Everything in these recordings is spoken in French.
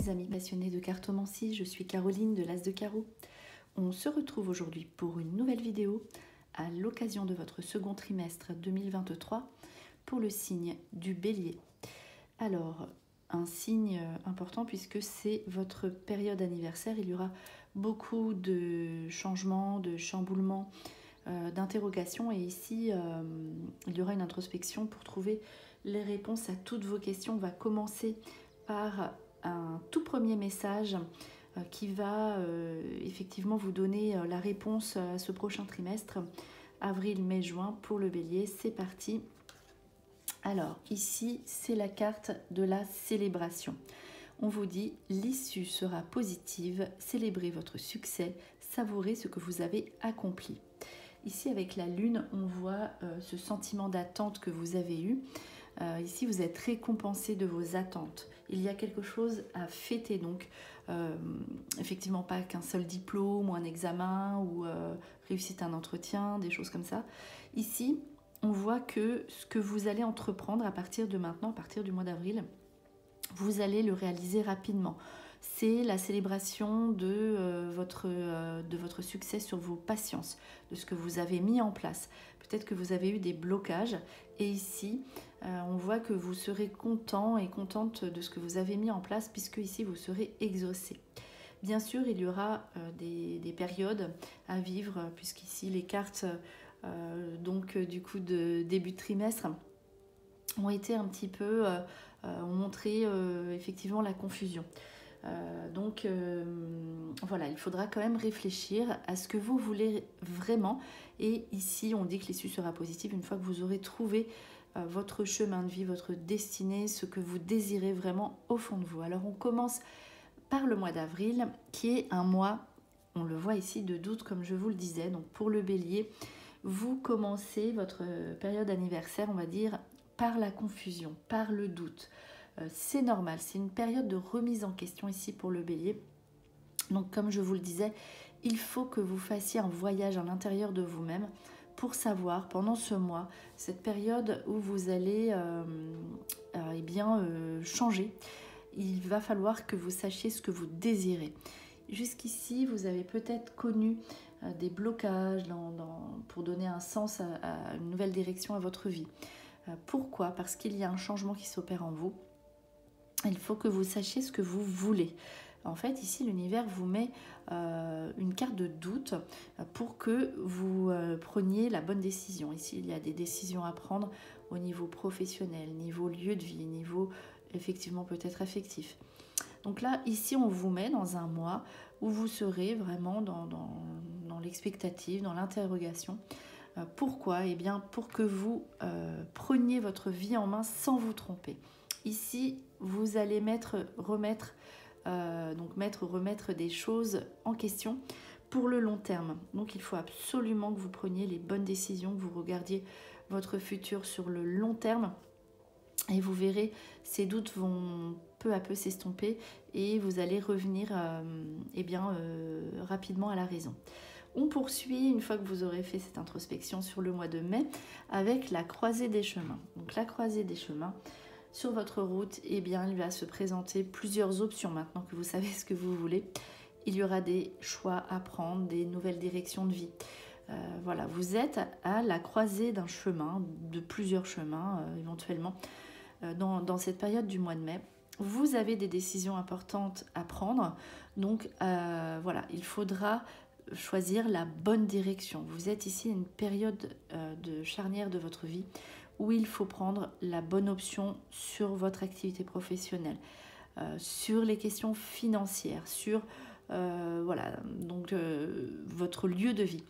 mes amis passionnés de cartomancie, je suis Caroline de l'As de Carreau. On se retrouve aujourd'hui pour une nouvelle vidéo à l'occasion de votre second trimestre 2023 pour le signe du Bélier. Alors, un signe important puisque c'est votre période anniversaire, il y aura beaucoup de changements, de chamboulements, d'interrogations et ici il y aura une introspection pour trouver les réponses à toutes vos questions. On va commencer par un tout premier message qui va effectivement vous donner la réponse à ce prochain trimestre, avril, mai, juin pour le Bélier. C'est parti. Alors ici c'est la carte de la célébration. On vous dit l'issue sera positive, célébrez votre succès, savourez ce que vous avez accompli. Ici avec la lune on voit ce sentiment d'attente que vous avez eu. Ici vous êtes récompensé de vos attentes. Il y a quelque chose à fêter donc. Effectivement pas qu'un seul diplôme ou un examen ou réussite à un entretien, des choses comme ça. Ici on voit que ce que vous allez entreprendre à partir de maintenant, à partir du mois d'avril, vous allez le réaliser rapidement. C'est la célébration de votre succès sur vos patiences, de ce que vous avez mis en place. Peut-être que vous avez eu des blocages et ici, on voit que vous serez content et contente de ce que vous avez mis en place puisque ici, vous serez exaucé. Bien sûr, il y aura des périodes à vivre puisqu'ici, les cartes du coup de début de trimestre ont été un petit peu, ont montré effectivement la confusion. Voilà, il faudra quand même réfléchir à ce que vous voulez vraiment. Et ici, on dit que l'issue sera positive une fois que vous aurez trouvé votre chemin de vie, votre destinée, ce que vous désirez vraiment au fond de vous. Alors, on commence par le mois d'avril, qui est un mois, on le voit ici, de doute, comme je vous le disais. Donc, pour le Bélier, vous commencez votre période anniversaire, on va dire, par la confusion, par le doute. C'est normal, c'est une période de remise en question ici pour le Bélier. Donc comme je vous le disais, il faut que vous fassiez un voyage à l'intérieur de vous-même pour savoir pendant ce mois, cette période où vous allez changer, il va falloir que vous sachiez ce que vous désirez. Jusqu'ici, vous avez peut-être connu des blocages pour donner un sens à une nouvelle direction à votre vie. Pourquoi ? Parce qu'il y a un changement qui s'opère en vous. Il faut que vous sachiez ce que vous voulez. En fait, ici, l'univers vous met une carte de doute pour que vous preniez la bonne décision. Ici, il y a des décisions à prendre au niveau professionnel, niveau lieu de vie, niveau effectivement peut-être affectif. Donc là, ici, on vous met dans un mois où vous serez vraiment dans l'expectative, dans l'interrogation. Pourquoi ? Eh bien, pour que vous preniez votre vie en main sans vous tromper. Ici, vous allez remettre des choses en question pour le long terme. Donc, il faut absolument que vous preniez les bonnes décisions, que vous regardiez votre futur sur le long terme. Et vous verrez, ces doutes vont peu à peu s'estomper et vous allez revenir rapidement à la raison. On poursuit une fois que vous aurez fait cette introspection sur le mois de mai avec la croisée des chemins. Donc la croisée des chemins, sur votre route, il va se présenter plusieurs options maintenant que vous savez ce que vous voulez. Il y aura des choix à prendre, des nouvelles directions de vie. Voilà, vous êtes à la croisée d'un chemin, de plusieurs chemins éventuellement, dans cette période du mois de mai. Vous avez des décisions importantes à prendre, donc il faudra choisir la bonne direction. Vous êtes ici à une période de charnière de votre vie où il faut prendre la bonne option sur votre activité professionnelle, sur les questions financières, sur votre lieu de vie.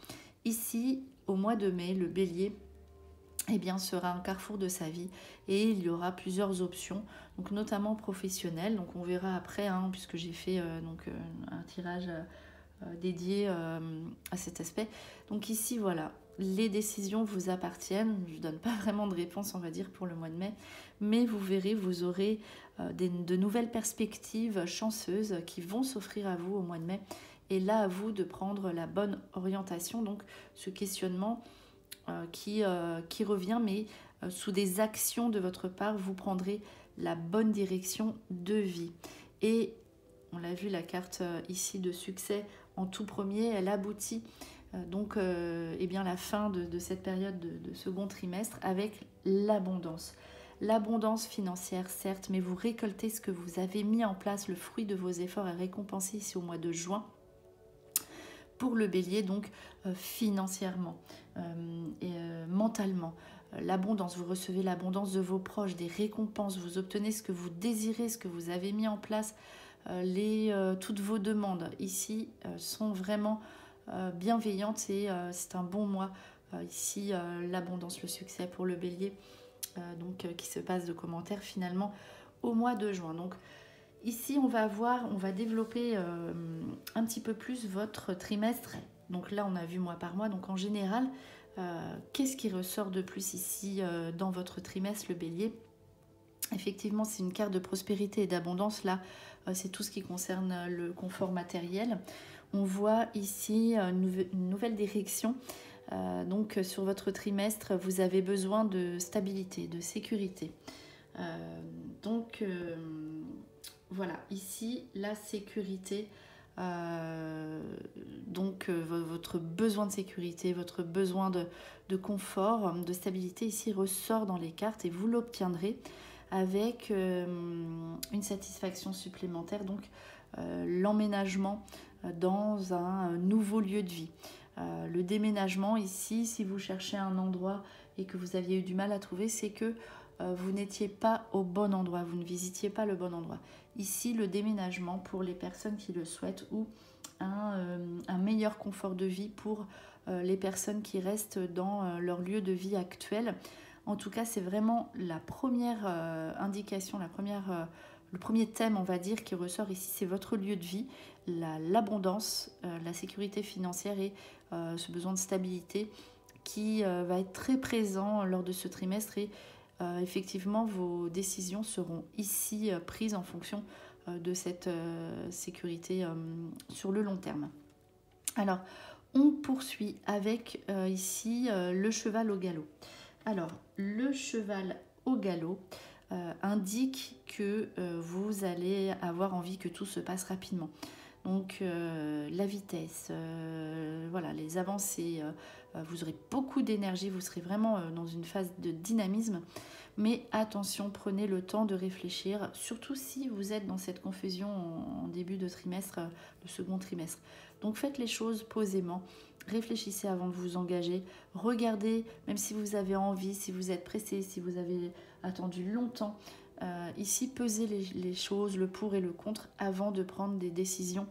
Ici, au mois de mai, le Bélier sera un carrefour de sa vie et il y aura plusieurs options, donc notamment professionnelles. Donc on verra après, puisque j'ai fait un tirage dédié à cet aspect. Donc ici, voilà, les décisions vous appartiennent. Je ne donne pas vraiment de réponse, on va dire, pour le mois de mai, mais vous verrez, vous aurez de nouvelles perspectives chanceuses qui vont s'offrir à vous au mois de mai. Et là, à vous de prendre la bonne orientation. Donc ce questionnement qui revient, mais sous des actions de votre part, vous prendrez la bonne direction de vie. Et on l'a vu, la carte ici de succès en tout premier, elle aboutit donc eh bien la fin de cette période de second trimestre avec l'abondance. L'abondance financière, certes, mais vous récoltez ce que vous avez mis en place, le fruit de vos efforts est récompensé ici au mois de juin. Pour le bélier, donc financièrement et mentalement. L'abondance, vous recevez l'abondance de vos proches, des récompenses, vous obtenez ce que vous désirez, ce que vous avez mis en place. Toutes vos demandes ici sont vraiment bienveillantes et c'est un bon mois. Ici, l'abondance, le succès pour le bélier, qui se passe de commentaires finalement au mois de juin. Donc, ici, on va développer un petit peu plus votre trimestre. Donc là, on a vu mois par mois. Donc en général, qu'est-ce qui ressort de plus ici dans votre trimestre, le bélier? Effectivement, c'est une carte de prospérité et d'abondance. Là, c'est tout ce qui concerne le confort matériel. On voit ici une nouvelle direction. Donc sur votre trimestre, vous avez besoin de stabilité, de sécurité. Voilà, ici, la sécurité, votre besoin de sécurité, votre besoin de confort, de stabilité, ici ressort dans les cartes et vous l'obtiendrez avec une satisfaction supplémentaire, donc l'emménagement dans un nouveau lieu de vie. Le déménagement ici, si vous cherchez un endroit et que vous aviez eu du mal à trouver, c'est que vous n'étiez pas au bon endroit, vous ne visitiez pas le bon endroit. Ici, le déménagement pour les personnes qui le souhaitent ou un meilleur confort de vie pour les personnes qui restent dans leur lieu de vie actuel. En tout cas, c'est vraiment la première indication, le premier thème, on va dire, qui ressort ici, c'est votre lieu de vie, l'abondance, la sécurité financière et ce besoin de stabilité qui va être très présent lors de ce trimestre et effectivement, vos décisions seront ici prises en fonction de cette sécurité sur le long terme. Alors, on poursuit avec ici le cheval au galop. Alors, le cheval au galop indique que vous allez avoir envie que tout se passe rapidement. Donc la vitesse, voilà, les avancées, vous aurez beaucoup d'énergie, vous serez vraiment dans une phase de dynamisme. Mais attention, prenez le temps de réfléchir, surtout si vous êtes dans cette confusion en début de trimestre, de second trimestre. Donc faites les choses posément, réfléchissez avant de vous engager, regardez, même si vous avez envie, si vous êtes pressé, si vous avez attendu longtemps, ici pesez les choses, le pour et le contre, avant de prendre des décisions,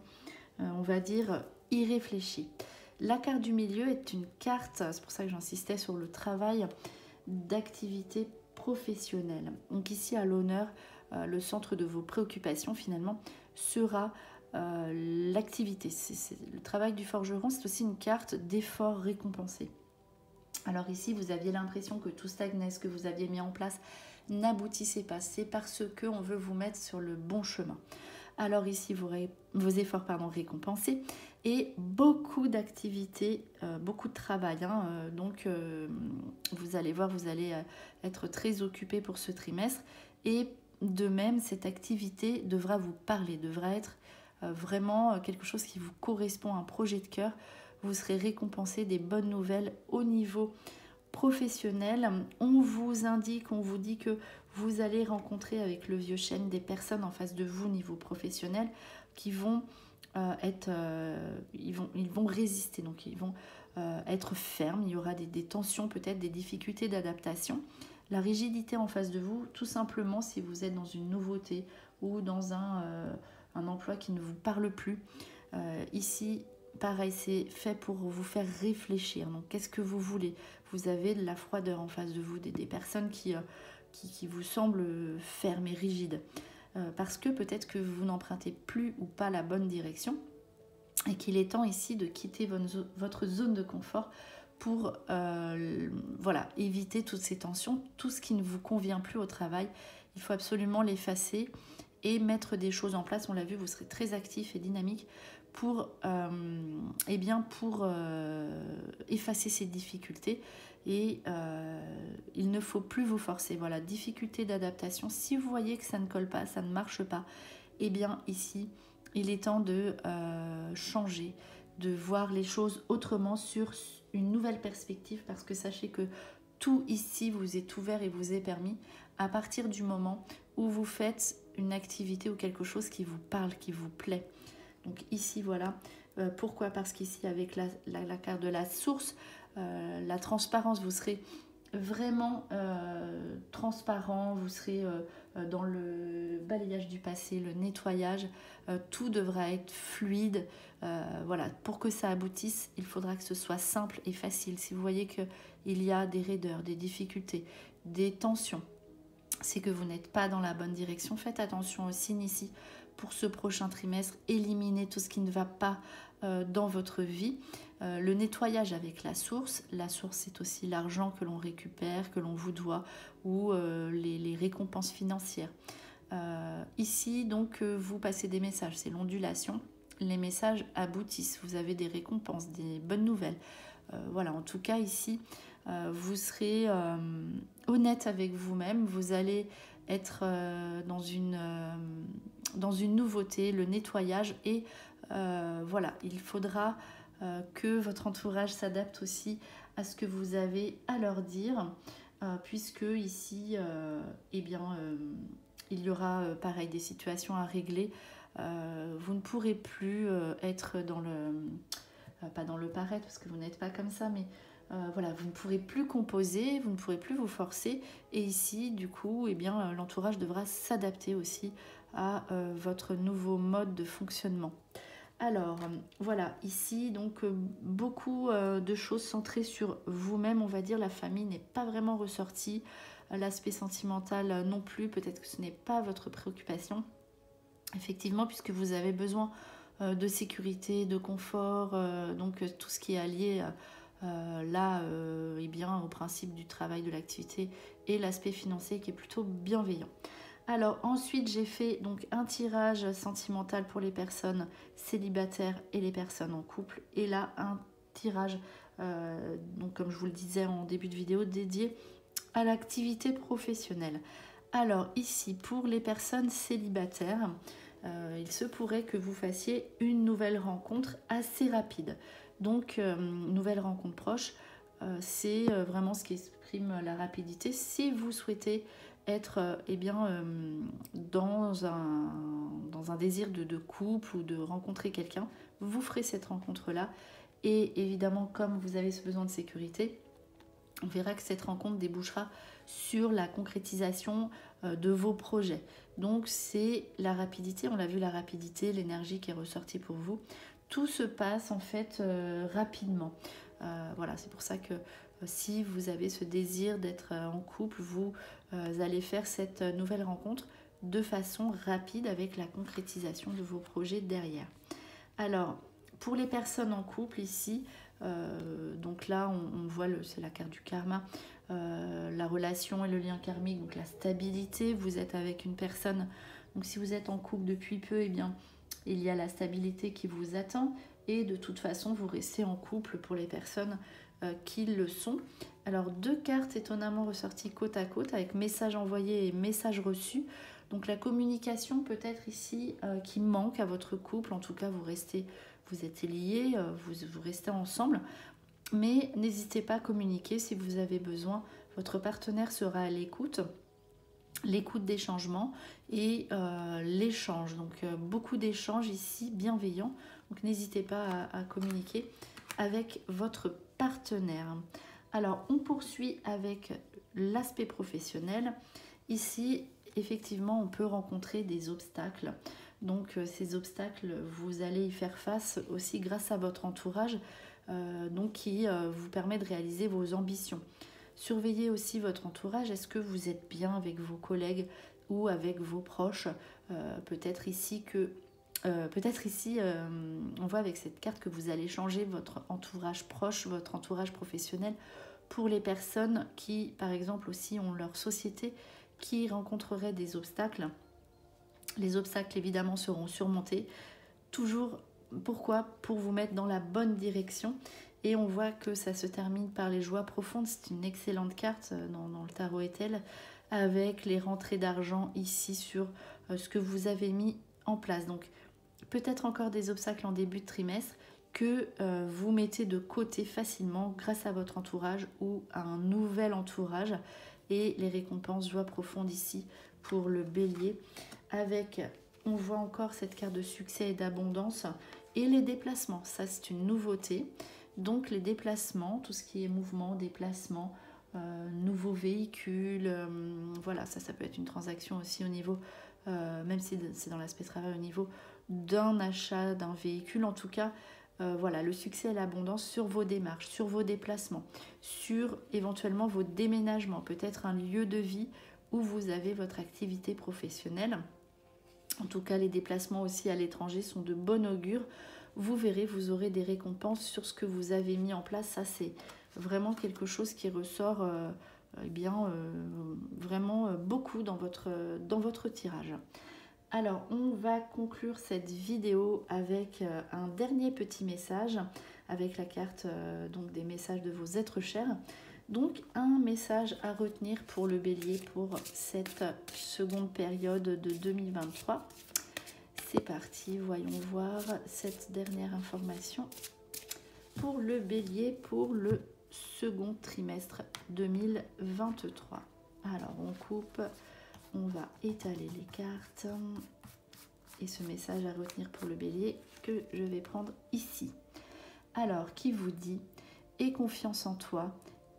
on va dire, irréfléchies. La carte du milieu est une carte, c'est pour ça que j'insistais sur le travail d'activité professionnelle. Donc ici à l'honneur, le centre de vos préoccupations finalement sera l'activité. C'est le travail du forgeron, c'est aussi une carte d'effort récompensé. Alors ici, vous aviez l'impression que tout stagnait, ce que vous aviez mis en place n'aboutissait pas. C'est parce qu'on veut vous mettre sur le bon chemin. Alors ici, vos efforts récompensés et beaucoup d'activités, beaucoup de travail. Donc, vous allez voir, vous allez être très occupé pour ce trimestre. Et de même, cette activité devra vous parler, devra être vraiment quelque chose qui vous correspond, un projet de cœur. Vous serez récompensé des bonnes nouvelles au niveau professionnel. On vous indique, on vous dit que vous allez rencontrer avec le vieux chêne des personnes en face de vous au niveau professionnel qui vont ils vont résister, donc ils vont être fermes. Il y aura des tensions, peut-être des difficultés d'adaptation. La rigidité en face de vous, tout simplement si vous êtes dans une nouveauté ou dans un emploi qui ne vous parle plus. Ici, pareil, c'est fait pour vous faire réfléchir. Donc, qu'est-ce que vous voulez? Vous avez de la froideur en face de vous, des personnes qui vous semblent fermes et rigides. Parce que peut-être que vous n'empruntez plus ou pas la bonne direction et qu'il est temps ici de quitter votre zone de confort pour éviter toutes ces tensions, tout ce qui ne vous convient plus au travail. Il faut absolument l'effacer et mettre des choses en place. On l'a vu, vous serez très actif et dynamique pour effacer ces difficultés et il ne faut plus vous forcer. Voilà, difficulté d'adaptation. Si vous voyez que ça ne colle pas, ça ne marche pas, eh bien ici, il est temps de changer, de voir les choses autrement sur une nouvelle perspective, parce que sachez que tout ici vous est ouvert et vous est permis à partir du moment où vous faites une activité ou quelque chose qui vous parle, qui vous plaît. Donc ici, voilà. Pourquoi? Parce qu'ici, avec la carte de la source, la transparence, vous serez vraiment transparent, vous serez dans le balayage du passé, le nettoyage, tout devra être fluide. Voilà, pour que ça aboutisse, il faudra que ce soit simple et facile. Si vous voyez qu'il y a des raideurs, des difficultés, des tensions, c'est que vous n'êtes pas dans la bonne direction. Faites attention aux signes ici pour ce prochain trimestre. Éliminez tout ce qui ne va pas dans votre vie. Le nettoyage avec la source, c'est aussi l'argent que l'on récupère, que l'on vous doit, ou les récompenses financières. Ici, donc, vous passez des messages, c'est l'ondulation. Les messages aboutissent, vous avez des récompenses, des bonnes nouvelles. Voilà, en tout cas, ici, vous serez honnête avec vous-même, vous allez être dans une nouveauté, le nettoyage, et voilà, il faudra que votre entourage s'adapte aussi à ce que vous avez à leur dire, puisque ici, eh bien, il y aura pareil des situations à régler. Vous ne pourrez plus être dans pas dans le paraître, parce que vous n'êtes pas comme ça, mais voilà, vous ne pourrez plus composer, vous ne pourrez plus vous forcer, et ici, du coup, eh bien, l'entourage devra s'adapter aussi à votre nouveau mode de fonctionnement. Alors, voilà, ici, donc, beaucoup de choses centrées sur vous-même, on va dire. La famille n'est pas vraiment ressortie, l'aspect sentimental non plus, peut-être que ce n'est pas votre préoccupation, effectivement, puisque vous avez besoin de sécurité, de confort, donc tout ce qui est allié là, eh bien, au principe du travail, de l'activité, et l'aspect financier qui est plutôt bienveillant. Alors ensuite, j'ai fait donc un tirage sentimental pour les personnes célibataires et les personnes en couple, et là un tirage, donc comme je vous le disais en début de vidéo, dédié à l'activité professionnelle. Alors ici, pour les personnes célibataires, il se pourrait que vous fassiez une nouvelle rencontre assez rapide. Donc, nouvelle rencontre proche, c'est vraiment ce qui exprime la rapidité. Si vous souhaitez être eh bien, dans un désir de couple ou de rencontrer quelqu'un, vous ferez cette rencontre-là. Et évidemment, comme vous avez ce besoin de sécurité, on verra que cette rencontre débouchera sur la concrétisation de vos projets. Donc c'est la rapidité, on l'a vu, la rapidité, l'énergie qui est ressortie pour vous. Tout se passe en fait rapidement. Voilà, c'est pour ça que si vous avez ce désir d'être en couple, vous allez faire cette nouvelle rencontre de façon rapide avec la concrétisation de vos projets derrière. Alors, pour les personnes en couple ici, donc là on voit, c'est la carte du karma, la relation et le lien karmique, donc la stabilité. Vous êtes avec une personne, donc si vous êtes en couple depuis peu, eh bien, il y a la stabilité qui vous attend, et de toute façon vous restez en couple pour les personnes qui le sont. Alors deux cartes étonnamment ressorties côte à côte avec message envoyé et message reçu. Donc la communication peut-être ici qui manque à votre couple, en tout cas vous êtes liés, vous restez ensemble, mais n'hésitez pas à communiquer si vous avez besoin. Votre partenaire sera à l'écoute des changements et l'échange. Donc beaucoup d'échanges ici bienveillants. Donc n'hésitez pas à communiquer avec votre partenaire. Alors on poursuit avec l'aspect professionnel. Ici, effectivement, on peut rencontrer des obstacles. Donc ces obstacles, vous allez y faire face aussi grâce à votre entourage, donc qui vous permet de réaliser vos ambitions. Surveillez aussi votre entourage. Est-ce que vous êtes bien avec vos collègues ou avec vos proches? Peut-être ici, on voit avec cette carte que vous allez changer votre entourage proche, votre entourage professionnel, pour les personnes qui, par exemple, aussi ont leur société, qui rencontreraient des obstacles. Les obstacles, évidemment, seront surmontés. Toujours, pourquoi? Pour vous mettre dans la bonne direction. Et on voit que ça se termine par les joies profondes. C'est une excellente carte dans le tarot Ethel, avec les rentrées d'argent ici sur ce que vous avez mis en place. Donc, peut-être encore des obstacles en début de trimestre que vous mettez de côté facilement grâce à votre entourage ou à un nouvel entourage. Et les récompenses, joie profonde ici pour le bélier. Avec, on voit encore cette carte de succès et d'abondance. Et les déplacements, ça c'est une nouveauté. Donc les déplacements, tout ce qui est mouvement, déplacement, nouveaux véhicules, voilà, ça peut être une transaction aussi au niveau, même si c'est dans l'aspect travail, au niveau d'un achat d'un véhicule. En tout cas, voilà, le succès et l'abondance sur vos démarches, sur vos déplacements, sur éventuellement vos déménagements, peut-être un lieu de vie où vous avez votre activité professionnelle. En tout cas, les déplacements aussi à l'étranger sont de bon augure. Vous verrez, vous aurez des récompenses sur ce que vous avez mis en place. Ça, c'est vraiment quelque chose qui ressort vraiment beaucoup dans votre tirage. Alors, on va conclure cette vidéo avec un dernier petit message, avec la carte donc des messages de vos êtres chers. Donc, un message à retenir pour le bélier pour cette seconde période de 2023. C'est parti, voyons voir cette dernière information pour le bélier pour le second trimestre 2023. Alors, on coupe, on va étaler les cartes et ce message à retenir pour le bélier que je vais prendre ici. Alors, qui vous dit « Aie confiance en toi ».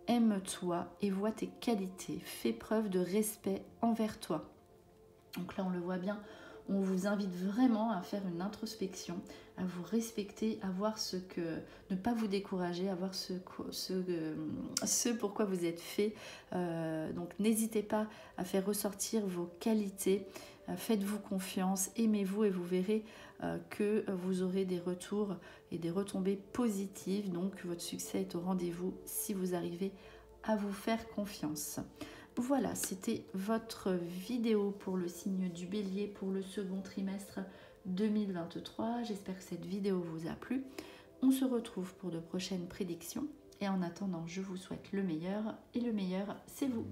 Aime-toi et vois tes qualités. Fais preuve de respect envers toi. Donc là, on le voit bien, on vous invite vraiment à faire une introspection, à vous respecter, à voir ne pas vous décourager, à voir ce pourquoi vous êtes fait. Donc n'hésitez pas à faire ressortir vos qualités. Faites-vous confiance, aimez-vous et vous verrez que vous aurez des retours et des retombées positives. Donc votre succès est au rendez-vous si vous arrivez à vous faire confiance. Voilà, c'était votre vidéo pour le signe du bélier pour le second trimestre 2023. J'espère que cette vidéo vous a plu. On se retrouve pour de prochaines prédictions. Et en attendant, je vous souhaite le meilleur. Et le meilleur, c'est vous.